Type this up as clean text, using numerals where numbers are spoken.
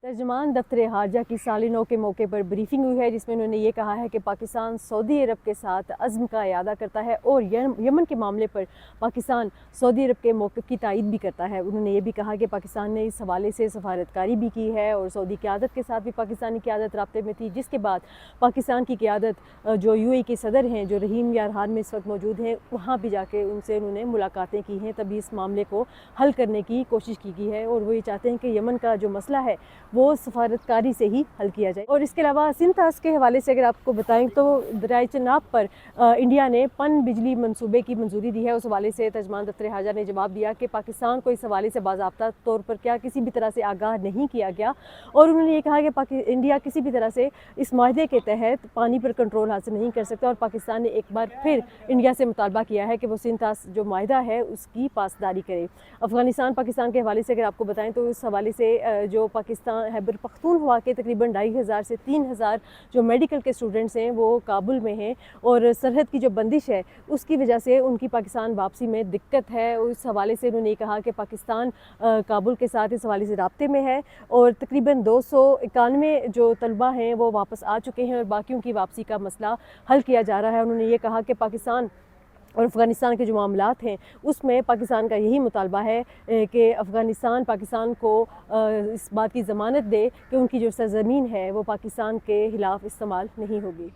ترجمان دفتر خارجہ کی سال نو کے موقع پر بریفنگ ہوئی ہے، جس میں انہوں نے یہ کہا ہے کہ پاکستان سعودی عرب کے ساتھ عزم کا اعادہ کرتا ہے اور یمن کے معاملے پر پاکستان سعودی عرب کے موقف کی تائید بھی کرتا ہے۔ انہوں نے یہ بھی کہا کہ پاکستان نے اس حوالے سے سفارتکاری بھی کی ہے اور سعودی قیادت کے ساتھ بھی پاکستانی قیادت رابطے میں تھی، جس کے بعد پاکستان کی قیادت جو UAE کے صدر ہیں، جو رحیم یارحان میں اس وقت موجود ہیں، وہاں بھی جا کے ان سے انہوں نے ملاقاتیں کی ہیں، تبھی اس معاملے کو حل کرنے کی کوشش کی گئی ہے اور وہ یہ چاہتے ہیں کہ یمن کا جو مسئلہ ہے وہ سفارتکاری سے ہی حل کیا جائے۔ اور اس کے علاوہ سنتاس کے حوالے سے اگر آپ کو بتائیں تو دریائے چناب پر انڈیا نے پن بجلی منصوبے کی منظوری دی ہے۔ اس حوالے سے ترجمان دفتر خارجہ نے جواب دیا کہ پاکستان کو اس حوالے سے باضابطہ طور پر کسی بھی طرح سے آگاہ نہیں کیا گیا، اور انہوں نے یہ کہا کہ انڈیا کسی بھی طرح سے اس معاہدے کے تحت پانی پر کنٹرول حاصل نہیں کر سکتا، اور پاکستان نے ایک بار پھر انڈیا سے مطالبہ کیا ہے کہ وہ سنتاس جو معاہدہ ہے اس کی پاسداری کرے۔ افغانستان پاکستان کے حوالے سے اگر آپ کو بتائیں تو اس حوالے سے جو پاکستان خیبر پختونخوا کے تقریباً 2500 سے 3000 جو میڈیکل کے اسٹوڈنٹس ہیں وہ کابل میں ہیں، اور سرحد کی جو بندش ہے اس کی وجہ سے ان کی پاکستان واپسی میں دقت ہے۔ اس حوالے سے انہوں نے کہا کہ پاکستان کابل کے ساتھ اس حوالے سے رابطے میں ہے، اور تقریباً 291 جو طلبہ ہیں وہ واپس آ چکے ہیں اور باقیوں کی واپسی کا مسئلہ حل کیا جا رہا ہے۔ انہوں نے یہ کہا کہ پاکستان اور افغانستان کے جو معاملات ہیں اس میں پاکستان کا یہی مطالبہ ہے کہ پاکستان کو اس بات کی ضمانت دے کہ ان کی جو سرزمین ہے وہ پاکستان کے خلاف استعمال نہیں ہوگی۔